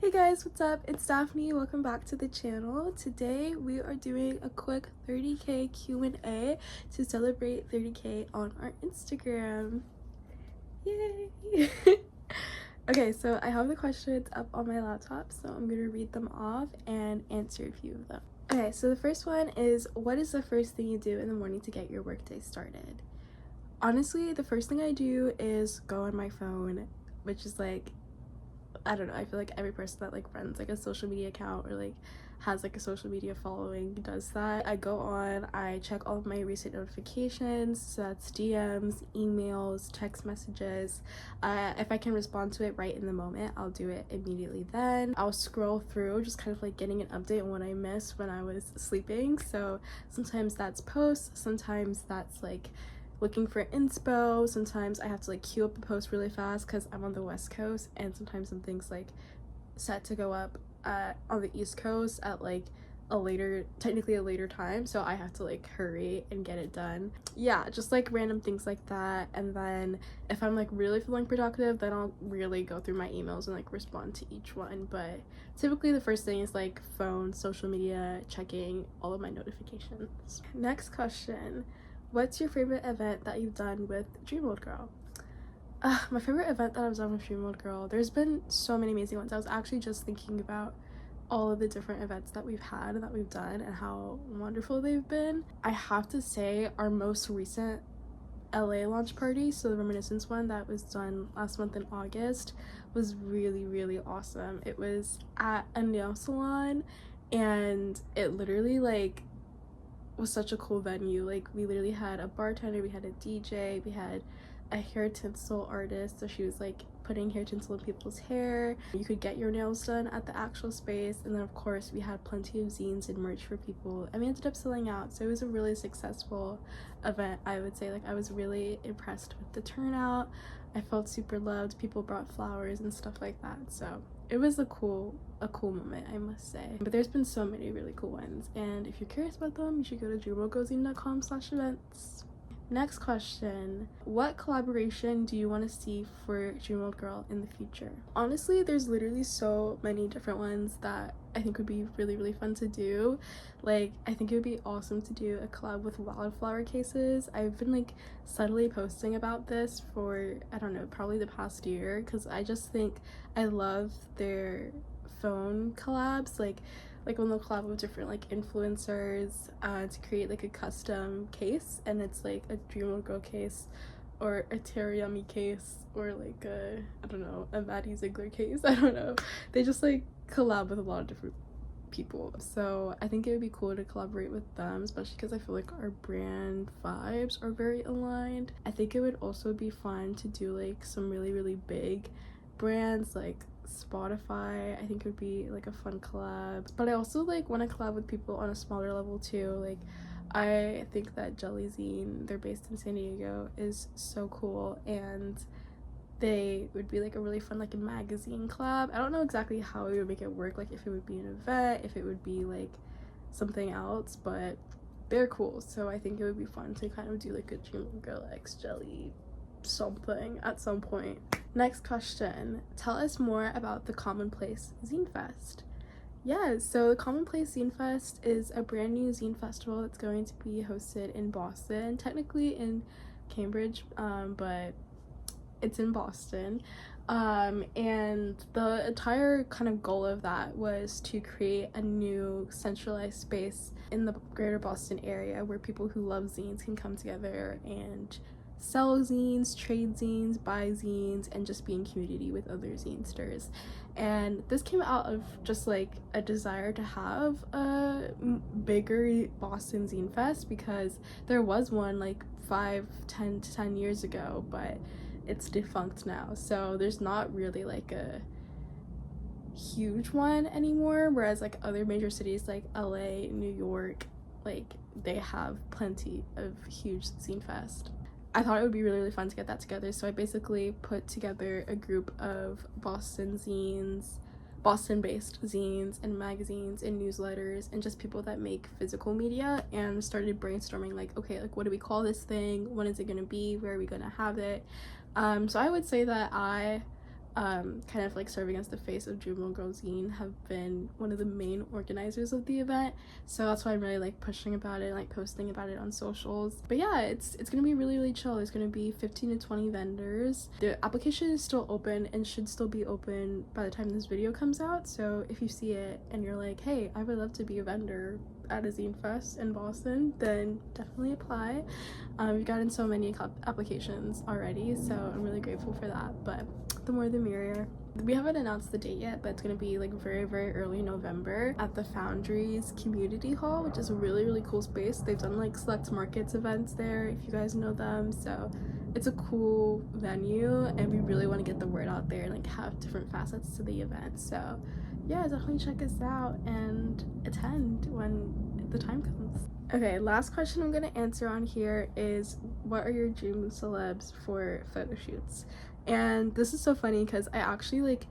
Hey guys, what's up? It's Daphne. Welcome back to the channel. Today we are doing a quick 30k Q&A to celebrate 30k on our Instagram. Yay! Okay, so I have the questions up on my laptop, so I'm gonna read them off and answer a few of them. Okay, so the first one is, what is the first thing you do in the morning to get your workday started? Honestly, the first thing I do is go on my phone, which is like, I don't know, I feel like every person that like runs like a social media account or like has like a social media following does that. I go on, I check all of my recent notifications, so that's DMs, emails, text messages. If I can respond to it right in the moment, I'll do it immediately. Then I'll scroll through, just kind of like getting an update on what I missed when I was sleeping. So sometimes that's posts, sometimes that's like looking for inspo. Sometimes I have to like queue up a post really fast because I'm on the West Coast, and sometimes something's like set to go up on the East Coast at like technically a later time, so I have to like hurry and get it done. Yeah, just like random things like that. And then if I'm like really feeling productive, then I'll really go through my emails and like respond to each one. But typically the first thing is like phone, social media, checking all of my notifications. Next question, what's your favorite event that you've done with Dreamworld Girl? My favorite event that I've done with Dreamworld Girl, there's been so many amazing ones. I was actually just thinking about all of the different events that we've had and that we've done and how wonderful they've been. I have to say our most recent LA launch party, so the Reminiscence one that was done last month in August, was really awesome. It was at a nail salon, and it literally like was such a cool venue. Like we literally had a bartender, we had a DJ, we had a hair tinsel artist, so she was like putting hair tinsel in people's hair. You could get your nails done at the actual space, and then of course we had plenty of zines and merch for people, and we ended up selling out, so it was a really successful event. I would say like I was really impressed with the turnout. I felt super loved. People brought flowers and stuff like that, so it was a cool moment, I must say. But there's been so many really cool ones, and if you're curious about them, you should go to dreamworldgirlzine.com/events. Next question, what collaboration do you want to see for Dreamworld Girl in the future? Honestly, there's literally so many different ones that I think would be really fun to do. Like, I think it would be awesome to do a collab with wildflower cases. I've been like subtly posting about this for, I don't know, probably the past year, because I just think I love their phone collabs, like when they'll collab with different like influencers to create like a custom case, and it's like a Dreamworld Girl case or a Teriyami case or like a, I don't know, a Maddie Ziegler case. I don't know, they just like collab with a lot of different people, so I think it would be cool to collaborate with them, especially because I feel like our brand vibes are very aligned. I think it would also be fun to do like some really big brands like Spotify. I think it would be like a fun collab, but I also like want to collab with people on a smaller level too. Like I think that Jelly Zine, they're based in San Diego, is so cool, and they would be like a really fun like a magazine collab. I don't know exactly how we would make it work, like if it would be an event, if it would be like something else, but they're cool, so I think it would be fun to kind of do like a Dreamworld Girl X Jelly something at some point. Next question, tell us more about the Commonplace Zine Fest. Yeah, so the Commonplace Zine Fest is a brand new zine festival that's going to be hosted in Boston, technically in Cambridge, but it's in Boston. And the entire kind of goal of that was to create a new centralized space in the greater Boston area where people who love zines can come together and sell zines, trade zines, buy zines, and just be in community with other zinesters. And this came out of just like a desire to have a bigger Boston Zine Fest, because there was one like 10 years ago, but it's defunct now, so there's not really like a huge one anymore, whereas like other major cities like LA, New York, like they have plenty of huge zine fest. I thought it would be really fun to get that together, so I basically put together a group of Boston-based zines and magazines and newsletters and just people that make physical media, and started brainstorming like, okay, like what do we call this thing, when is it going to be, where are we going to have it. So I would say that I kind of like serving as the face of Dreamworld Girl Zine, have been one of the main organizers of the event, so that's why I'm really like pushing about it, like posting about it on socials. But yeah, it's gonna be really chill. There's gonna be 15 to 20 vendors. The application is still open and should still be open by the time this video comes out, so if you see it and you're like, hey, I would love to be a vendor at a Zine Fest in Boston, then definitely apply. We've gotten so many applications already, so I'm really grateful for that, but the more the merrier. We haven't announced the date yet, but it's gonna be like very early November at the Foundries Community Hall, which is a really cool space. They've done like select markets events there, if you guys know them, so it's a cool venue, and we really want to get the word out there and like have different facets to the event. So yeah, definitely check us out and attend when the time comes. Okay, last question I'm gonna answer on here is, what are your dream celebs for photo shoots? And this is so funny because I actually like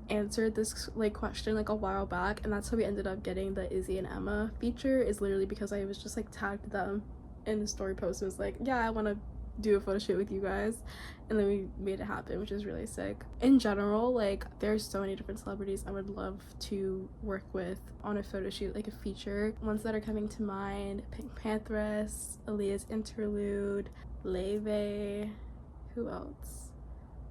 answered this like question like a while back, and that's how we ended up getting the Izzy and Emma feature, is literally because I was just like tagged them in the story post and was like, yeah, I want to do a photo shoot with you guys, and then we made it happen, which is really sick. In general, like there's so many different celebrities I would love to work with on a photo shoot, like a feature. Ones that are coming to mind: Pink Pantheress, Aaliyah's Interlude, Leve, who else?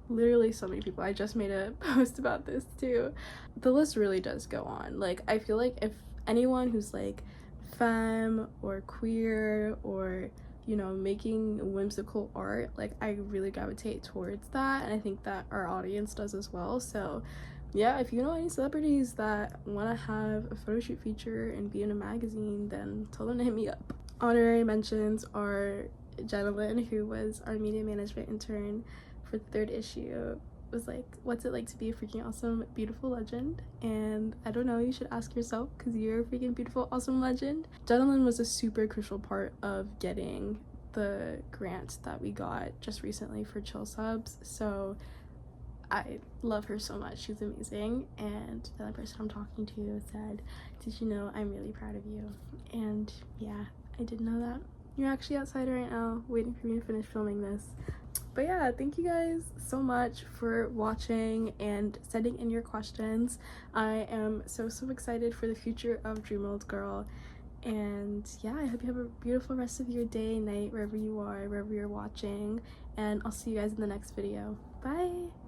Literally so many people. I just made a post about this too. The list really does go on. Like I feel like if anyone who's like femme or queer or, you know, making whimsical art, like I really gravitate towards that, and I think that our audience does as well. So yeah, if you know any celebrities that want to have a photo shoot feature and be in a magazine, then tell them to hit me up. Honorary mentions are Gentleman, who was our media management intern for the 3rd issue, was like, what's it like to be a freaking awesome beautiful legend? And I don't know, you should ask yourself, because you're a freaking beautiful awesome legend. Gentleman was a super crucial part of getting the grant that we got just recently for Chill Subs, so I love her so much. She's amazing. And the other person I'm talking to said, did you know I'm really proud of you? And yeah, I did know that. You're actually outside right now waiting for me to finish filming this. But yeah, thank you guys so much for watching and sending in your questions. I am so excited for the future of Dreamworld Girl. And yeah, I hope you have a beautiful rest of your day, night, wherever you are, wherever you're watching. And I'll see you guys in the next video. Bye!